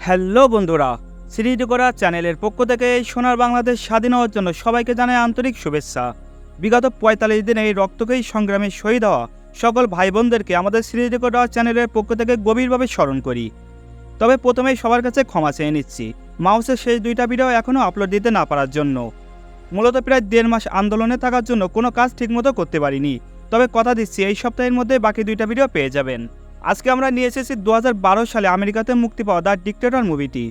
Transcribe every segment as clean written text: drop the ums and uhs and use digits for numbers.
Hello বন্ধুরা, series করা চ্যানেলের পক্ষ থেকে এই সোনার বাংলাদেশ স্বাধীন হওয়ার জন্য সবাইকে জানাই আন্তরিক শুভেচ্ছা। বিগত ৪৫ দিনে এই রক্তকেই সংগ্রামে শহীদ হওয়া সকল ভাই বোনদেরকে আমাদের সিরিজ করা চ্যানেলের পক্ষ থেকে গভীরভাবে স্মরণ করি। তবে প্রথমেই সবার কাছে ক্ষমা চেয়ে নিচ্ছি মাউসের শেষ দুইটা ভিডিও এখনও আপলোড দিতে না পারার জন্য। মূলত প্রায় ১.৫ মাস আন্দোলনে থাকার জন্য কোনো কাজ ঠিকমতো করতে পারিনি। তবে কথা দিচ্ছি এই সপ্তাহের মধ্যে বাকি দুইটা ভিডিও পেয়ে যাবেন। আজকে আমরা নিয়ে এসেছি ২০১২ সালে আমেরিকাতে মুক্তি পাওয়া দ্য ডিক্টেটর মুভিটি।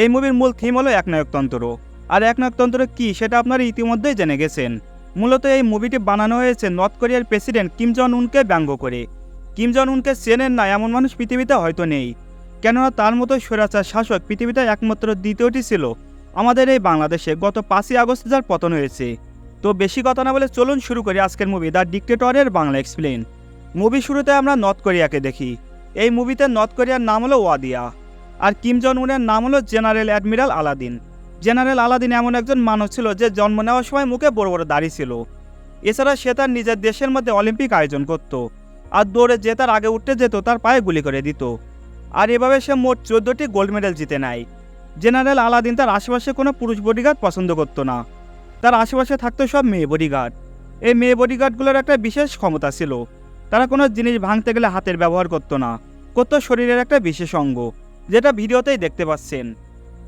এই মুভির মূল থিম হলো একনায়কতন্ত্র। আর একনায়কতন্ত্র কী সেটা আপনারা ইতিমধ্যেই জেনে গেছেন। মূলত এই মুভিটি বানানো হয়েছে নর্থ কোরিয়ার প্রেসিডেন্ট কিম জন উনকে ব্যঙ্গ করে। কিম জন উনকে চেনেন না এমন মানুষ পৃথিবীতে হয়তো নেই, কেননা তার মতো স্বৈরাচার শাসক পৃথিবীতে একমাত্র দ্বিতীয়টি ছিল আমাদের এই বাংলাদেশে গত ৫ই আগস্ট যার পতন হয়েছে। তো বেশি কথা না বলে চলুন শুরু করি আজকের মুভি দ্য ডিক্টেটরের বাংলা এক্সপ্লেন। মুভি শুরুতে আমরা নর্থ কোরিয়াকে দেখি। এই মুভিতে নর্থ কোরিয়ার নাম হলো ওয়াদিয়া, আর কিম জন উনের নাম হলো general admiral Aladeen. General Aladeen এমন একজন মানুষ ছিল যে জন্ম নেওয়ার সময় মুখে বড় বড় দাড়ি ছিল। এছাড়া সে তার নিজের দেশের মধ্যে অলিম্পিক আয়োজন করত, আর দৌড়ে যে তার আগে উঠতে যেত তার পায়ে গুলি করে দিত। আর এভাবে সে মোট ১৪টি গোল্ড মেডেল জিতে নেয়। জেনারেল আলাদিন তার আশেপাশে কোনো পুরুষ বডিগার্ড পছন্দ করতো না, তার আশেপাশে থাকতো সব মেয়ে বডিগার্ড। এই মেয়ে বডিগার্ডগুলোর একটা বিশেষ ক্ষমতা ছিল, তারা কোনো জিনিস ভাঙতে গেলে হাতের ব্যবহার করতো না, করতো শরীরের একটা বিশেষ অঙ্গ, যেটা ভিডিওতেই দেখতে পাচ্ছেন।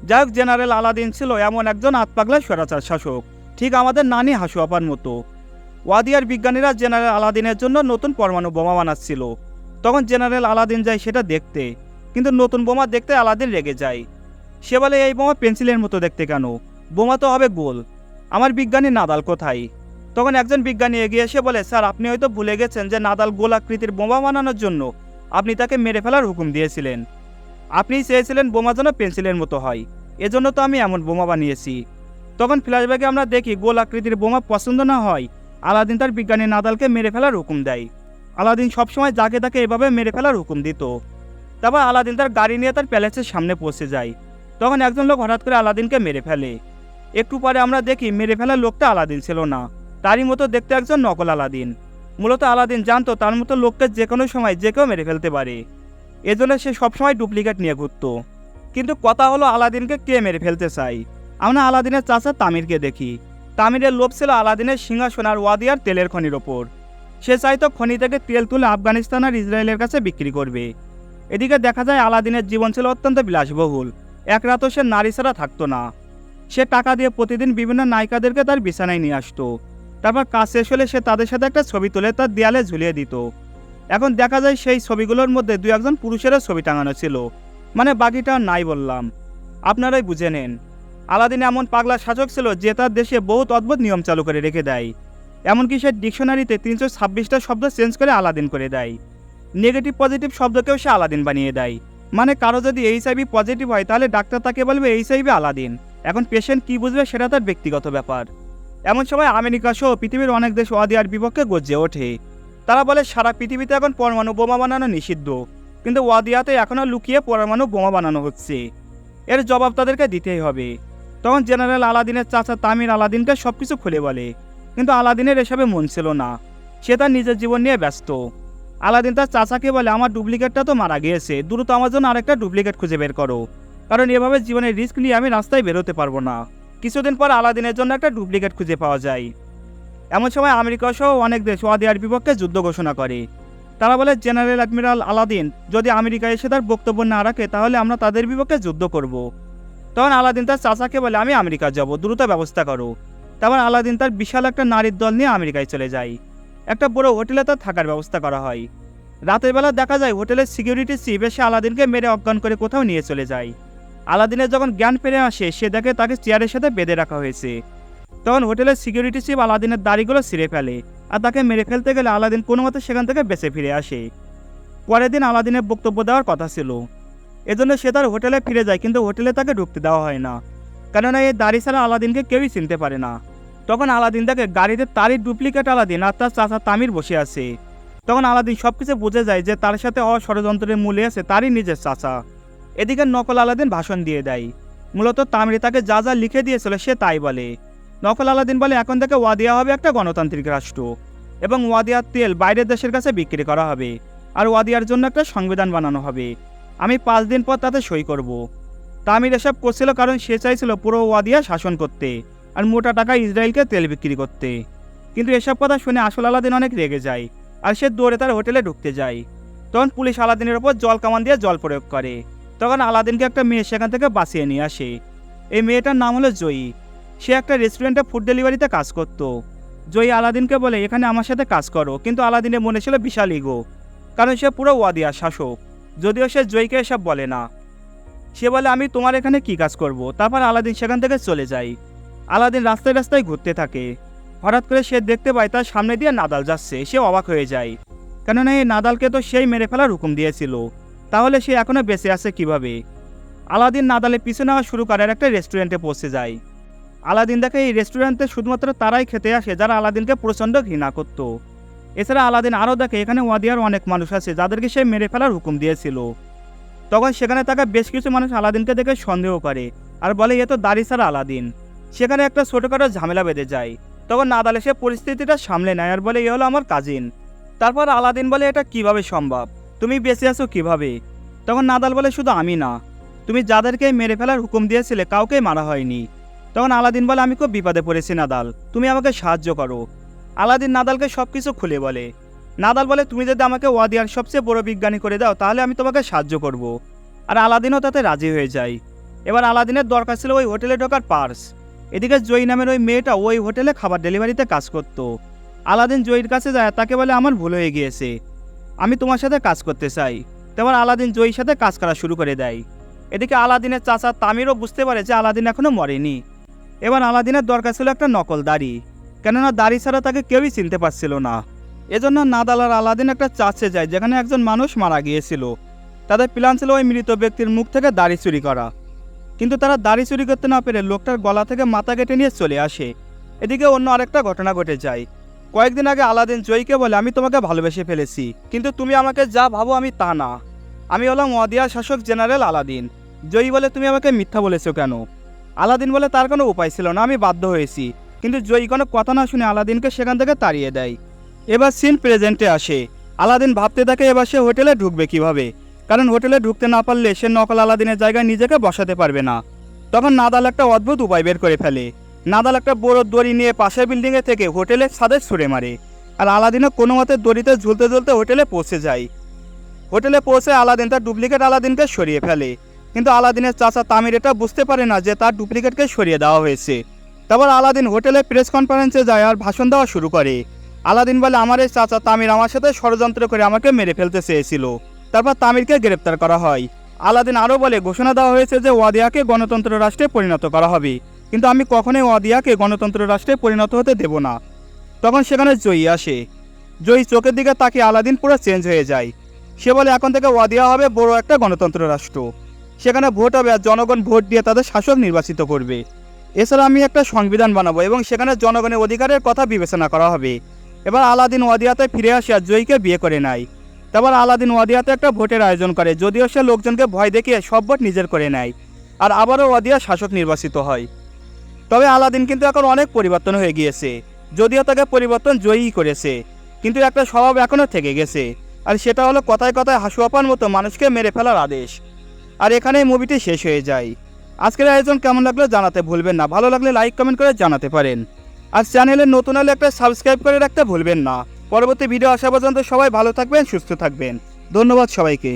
যাই হোক, জেনারেল আলাদিন ছিল এমন একজন আতপাগলা স্বৈরাচার শাসক, ঠিক আমাদের নানি হাসু আপার মতো। ওয়াদিয়ার বিজ্ঞানীরা জেনারেল আলাদিনের জন্য নতুন পরমাণু বোমা বানাচ্ছিল। তখন জেনারেল আলাদিন যায় সেটা দেখতে, কিন্তু নতুন বোমা দেখতে আলাদিন রেগে যায়। সে বলে, এই বোমা পেন্সিলের মতো দেখতে কেন, বোমা তো হবে গোল। আমার বিজ্ঞানী নাদাল কোথায়? তখন একজন বিজ্ঞানী এগিয়ে এসে বলে, স্যার আপনি হয়তো ভুলে গেছেন যে নাদাল গোল আকৃতির বোমা বানানোর জন্য আপনি তাকে মেরে ফেলার হুকুম দিয়েছিলেন। আপনি চেয়েছিলেন বোমা যেন পেন্সিলের মতো হয়, এজন্য তো আমি এমন বোমা বানিয়েছি। তখন ফ্ল্যাশব্যাকে আমরা দেখি গোল আকৃতির বোমা পছন্দ না হয় আলাদিন তার বিজ্ঞানী নাদালকে মেরে ফেলার হুকুম দেয়। আলাদিন সবসময় যাকে তাকে এভাবে মেরে ফেলার হুকুম দিত। তারপর আলাদিন তার গাড়ি নিয়ে তার প্যালেসের সামনে পৌঁছে যায়। তখন একজন লোক হঠাৎ করে আলাদিনকে মেরে ফেলে। একটু পরে আমরা দেখি মেরে ফেলার লোকটা আলাদিন ছিল না, তারই মতো দেখতে একজন নকল আলাদিন। মূলত আলাদিন জানতো তার মতো লোককে যে কোনো সময় যে কেউ মেরে ফেলতে পারে, এজন্য সে সবসময় ডুপ্লিকেট নিয়ে ঘুরত। কিন্তু কথা হলো আলাদিনকে কে মেরে ফেলতে চাই? আমরা আলাদিনের চাচা তামিরকে দেখি। তামিরের লোভ ছিল আলাদিনের সিংহাসন আর ওয়াদিয়ার তেলের খনির ওপর। সে চাইতো খনি থেকে তেল তুলে আফগানিস্তান আর ইসরায়েলের কাছে বিক্রি করবে। এদিকে দেখা যায় আলাদিনের জীবন ছিল অত্যন্ত বিলাসবহুল। এক রাতও সে নারী ছাড়া থাকতো না। সে টাকা দিয়ে প্রতিদিন বিভিন্ন নায়িকাদেরকে তার বিছানায় নিয়ে আসতো। তারপর কাজ শেষ হলে সে তাদের সাথে একটা ছবি তুলে তার দেয়ালে ঝুলিয়ে দিত। এখন দেখা যায় সেই ছবিগুলোর মধ্যে ২-১ জন পুরুষেরও ছবি টাঙানো ছিল, মানে বাকিটা নাই বললাম, আপনারাই বুঝে নেন। আলাদিন এমন পাগলা শাসক ছিল যে তার দেশে বহুত অদ্ভুত নিয়ম চালু করে রেখে দেয়। এমনকি সে ডিকশনারিতে ৩২৬টা শব্দ চেঞ্জ করে আলাদিন করে দেয়। নেগেটিভ পজিটিভ শব্দকেও সে আলাদিন বানিয়ে দেয়। মানে কারো যদি এইচআইভি পজিটিভ হয় তাহলে ডাক্তার তাকে বলবে এইচআইভি আলাদিন। এখন পেশেন্ট কী বুঝবে সেটা তার ব্যক্তিগত ব্যাপার। এমন সময় আমেরিকা সহ পৃথিবীর অনেক দেশ ওয়াদিয়ার বিপক্ষে গর্জে ওঠে। তারা বলে সারা পৃথিবীতে এখন পরমাণু বোমা বানানো নিষিদ্ধ, কিন্তু ওয়াদিয়াতে এখনও লুকিয়ে পরমাণু বোমা বানানো হচ্ছে। এর জবাব তাদেরকে দিতেই হবে। তখন জেনারেল আলাদিনের চাচা তামির আলাদিনকে সব কিছু খুলে বলে, কিন্তু আলাদিনের এসবে মন ছিল না, সে তার নিজের জীবন নিয়ে ব্যস্ত। আলাদিন তার চাচাকে বলে, আমার ডুপ্লিকেটটা তো মারা গিয়েছে, দ্রুত আমার জন্য আরেকটা ডুপ্লিকেট খুঁজে বের করো, কারণ এভাবে জীবনের রিস্ক নিয়ে আমি রাস্তায় বেরোতে পারবো না। কিছুদিন পর আলাদিনের জন্য একটা ডুপ্লিকেট খুঁজে পাওয়া যায়। এমন সময় আমেরিকা সহ অনেক দেশ ওয়াদিয়ার বিপক্ষে যুদ্ধ ঘোষণা করে। তারা বলে, জেনারেল অ্যাডমিরাল আলাদিন যদি আমেরিকা এসে তার বক্তব্য না রাখে তাহলে আমরা তাদের বিপক্ষে যুদ্ধ করব। তখন আলাদিন তার চাচাকে বলে, আমি আমেরিকা যাব, দ্রুত ব্যবস্থা করো। তারপর আলাদিন তার বিশাল একটা নারীর দল নিয়ে আমেরিকায় চলে যায়। একটা বড় হোটেলে তার থাকার ব্যবস্থা করা হয়। রাতের বেলা দেখা যায় হোটেলের সিকিউরিটি চিফ এসে আলাদিনকে মেরে অজ্ঞান করে কোথাও নিয়ে চলে যায়। আলাদিনের যখন জ্ঞান ফিরে আসে সে দেখে তাকে চেয়ারের সাথে বেঁধে রাখা হয়েছে। তখন হোটেলের সিকিউরিটি চিফ আলাদিনের দাড়িগুলো ছিঁড়ে ফেলে, আর তাকে মেরে ফেলতে গেলে আলাদিন কোনো মতে সেখান থেকে বেঁচে ফিরে আসে। পরের দিন আলাদিনের বক্তব্য দেওয়ার কথা ছিল, এজন্য সে তার হোটেলে ফিরে যায়, কিন্তু হোটেলে তাকে ঢুকতে দেওয়া হয় না, কেননা এই দাড়ি ছাড়া আলাদিনকে কেউই চিনতে পারে না। তখন আলাদিন দেখে গাড়িতে তারই ডুপ্লিকেট আলাদিন আর তার চাচা তামির বসে আছে। তখন আলাদিন সবকিছু বুঝে যায় যে তার সাথে ষড়যন্ত্রের মূলে আছে তারই নিজের চাচা। এদিকে নকল আলাদিন ভাষণ দিয়ে দেয়। মূলত তামির তাকে যা যা লিখে দিয়েছিল সে তাই বলে। নকল আলাদিন বলে, এখন থেকে ওয়াদিয়া হবে একটা গণতান্ত্রিক রাষ্ট্র, এবং ওয়াদিয়ার তেল বাইরের দেশের কাছে বিক্রি করা হবে, আর ওয়াদিয়ার জন্য একটা সংবিধান বানানো হবে। আমি 5 দিন পর তাতে সই করব। তামির এসব করছিল কারণ সে চাইছিল পুরো ওয়াদিয়া শাসন করতে আর মোটা টাকা ইসরায়েলকে তেল বিক্রি করতে। কিন্তু এসব কথা শুনে আসল আলাদিন অনেক রেগে যায় আর সে দৌড়ে তার হোটেলে ঢুকতে যায়। তখন পুলিশ আলাদিনের ওপর জল কামান দিয়ে জল প্রয়োগ করে। তখন আলাদিনকে একটা মেয়ে সেখান থেকে বাঁচিয়ে নিয়ে আসে। এই মেয়েটার নাম হলো জয়ী। সে একটা রেস্টুরেন্টে ফুড ডেলিভারিতে কাজ করত। জয়ী আলাদিনকে বলে এখানে আমার সাথে কাজ করো, কিন্তু আলাদিনের মনে ছিল বিশাল ইগো, কারণ সে পুরো ওয়াদিয়ার শাসক। যদিও সে জয়ীকে এসব বলে না। সে বলে আমি তোমার এখানে কি কাজ করব। তারপর আলাদিন সেখান থেকে চলে যায়। আলাদিন রাস্তায় রাস্তায় ঘুরতে থাকে। হঠাৎ করে সে দেখতে পায় তার সামনে দিয়ে নাদাল যাচ্ছে। সে অবাক হয়ে যায়, কেননা এই নাদালকে তো সেই মেরে ফেলার হুকুম দিয়েছিল। তাহলে সে এখনো বেঁচে আছে কিভাবে? আলাদিন নাদালের পিছু নেওয়া শুরু করে আর একটা রেস্টুরেন্টে পৌঁছে যায়। আলাদিন দেখে এই রেস্টুরেন্টে শুধুমাত্র তারাই খেতে আসে যারা আলাদিনকে প্রচণ্ড ঘৃণা করত। এছাড়া আলাদিন আরও দেখে এখানে ওয়াদিয়ার অনেক মানুষ আছে যাদেরকে সে মেরে ফেলার হুকুম দিয়েছিল। তখন সেখানে থাকা বেশ কিছু মানুষ আলাদিনকে দেখে সন্দেহ করে আর বলে এ তো দাড়ি ছাড়া আলাদিন। সেখানে একটা ছোটোখাটো ঝামেলা বেঁধে যায়। তখন নাদাল এসে পরিস্থিতিটা সামলে নেয় আর বলে এ হলো আমার কাজিন। তারপর আলাদিন বলে এটা কিভাবে সম্ভব, তুমি বেঁচে আছো কিভাবে? তখন নাদাল বলে শুধু আমি না, তুমি যাদেরকে মেরে ফেলার হুকুম দিয়েছিলে কাউকেই মারা হয়নি। তখন আলাদিন বলে আমি খুব বিপদে পড়েছি নাদাল, তুমি আমাকে সাহায্য করো। আলাদিন নাদালকে সব কিছু খুলে বলে। নাদাল বলে তুমি যদি আমাকে ওয়াদিয়ার সবচেয়ে বড় বিজ্ঞানী করে দাও তাহলে আমি তোমাকে সাহায্য করব। আর আলাদিনও তাতে রাজি হয়ে যায়। এবার আলাদিনের দরকার ছিল ওই হোটেলে ঢোকার পার্স। এদিকে জয়ী নামের ওই মেয়েটা ওই হোটেলে খাবার ডেলিভারিতে কাজ করত। আলাদিন জয়ীর কাছে যায়, তাকে বলে আমার ভুল হয়ে গিয়েছে, আমি তোমার সাথে কাজ করতে চাই। তেমন আলাদিন জয়ীর সাথে কাজ করা শুরু করে দেয়। এদিকে আলাদিনের চাচা তামিরও বুঝতে পারে যে আলাদিন এখনো মরেনি। এবার আলাদিনের দরকার ছিল একটা নকল দাড়ি, কেননা দাড়ি ছাড়া তাকে কেউই চিনতে পারছিল না। এজন্য নাদাল আর আলাদিন একটা চার্চে যায় যেখানে একজন মানুষ মারা গিয়েছিল। তাদের প্ল্যান ছিল ওই মৃত ব্যক্তির মুখ থেকে দাড়ি চুরি করা, কিন্তু তারা দাড়ি চুরি করতে না পেরে লোকটার গলা থেকে মাথা কেটে নিয়ে চলে আসে। এদিকে অন্য আরেকটা ঘটনা ঘটে যায়। কয়েকদিন আগে আলাদিন জয়ীকে বলে আমি তোমাকে ভালোবেসে ফেলেছি, কিন্তু তুমি আমাকে যা ভাবো আমি তা না, আমি হলাম ওয়াদিয়ার শাসক জেনারেল আলাদিন। জয়ী বলে তুমি আমাকে মিথ্যা বলেছো কেন? আলাদিন বলে তার কোনো উপায় ছিল না, আমি বাধ্য হয়েছি। কিন্তু জয়ী কোনো কথা না শুনে আলাদিনকে সেখান থেকে তাড়িয়ে দেয়। এবার সিন প্রেজেন্টে আসে। আলাদিন ভাবতে থাকে এবার সে হোটেলে ঢুকবে কিভাবে, কারণ হোটেলে ঢুকতে না পারলে সে নকল আলাদিনের জায়গায় নিজেকে বসাতে পারবে না। তখন নাদাল একটা অদ্ভুত উপায় বের করে ফেলে। নাদাল একটা বড় দড়ি নিয়ে পাশের বিল্ডিংয়ে থেকে হোটেলের ছাদে ছুঁড়ে মারে, আর আলাদিনও কোনো মতে দড়িতে ঝুলতে ঝুলতে হোটেলে পৌঁছে যায়। হোটেলে পৌঁছে আলাদিন তার ডুপ্লিকেট আলাদিনকে সরিয়ে ফেলে, কিন্তু আলাদিনের চাচা তামির এটা বুঝতে পারে না যে তার ডুপ্লিকেটকে সরিয়ে দেওয়া হয়েছে। তারপর আলাদিন হোটেলে প্রেস কনফারেন্সে যায় আর ভাষণ দেওয়া শুরু করে। আলাদিন বলে আমার এই চাচা তামির আমার সাথে ষড়যন্ত্র করে আমাকে মেরে ফেলতে চেয়েছিল। তারপর তামিরকে গ্রেপ্তার করা হয়। আলাদিন আরও বলে ঘোষণা দেওয়া হয়েছে যে ওয়াদিয়াকে গণতন্ত্র রাষ্ট্রে পরিণত করা হবে, কিন্তু আমি কখনোই ওয়াদিয়াকে গণতন্ত্র রাষ্ট্রে পরিণত হতে দেব না। তখন সেখানে জয়ী আসে। জয়ী চোখের দিকে তাকিয়ে আলাদিন পুরো চেঞ্জ হয়ে যায়। সে বলে এখন থেকে ওয়াদিয়া হবে বড় একটা গণতন্ত্র রাষ্ট্র, সেখানে ভোট হবে আর জনগণ ভোট দিয়ে তাদের শাসক নির্বাচিত করবে। এছাড়া আমি একটা সংবিধান বানাবো এবং সেখানে জনগণের অধিকারের কথা বিবেচনা করা হবে। এবার আলাদিন ওয়াদিয়াতে ফিরে আসে আর জয়ীকে বিয়ে করে নেয়। তারপর আলাদিন ওয়াদিয়াতে একটা ভোটের আয়োজন করে, যদিও সে লোকজনকে ভয় দেখিয়ে সব ভোট নিজের করে নেয় আর আবারও ওয়াদিয়া শাসক নির্বাচিত হয়। তবে আলাদিন কিন্তু এখন অনেক পরিবর্তন হয়ে গিয়েছে, যদিও তাকে পরিবর্তন জয়ী করেছে, কিন্তু একটা স্বভাব এখনও থেকে গেছে, আর সেটা হলো কথায় কথায় হাসুয়াপার মতো মানুষকে মেরে ফেলার আদেশ। আর এখানেই মুভিটি শেষ হয়ে যায়। আজকের আয়োজন কেমন লাগলো জানাতে ভুলবেন না, ভালো লাগলে লাইক কমেন্ট করে জানাতে পারেন। আর চ্যানেলে নতুন হলে একটা সাবস্ক্রাইব করে রাখতে ভুলবেন না। পরবর্তী ভিডিও আসা পর্যন্ত সবাই ভালো থাকবেন, সুস্থ থাকবেন। ধন্যবাদ সবাইকে।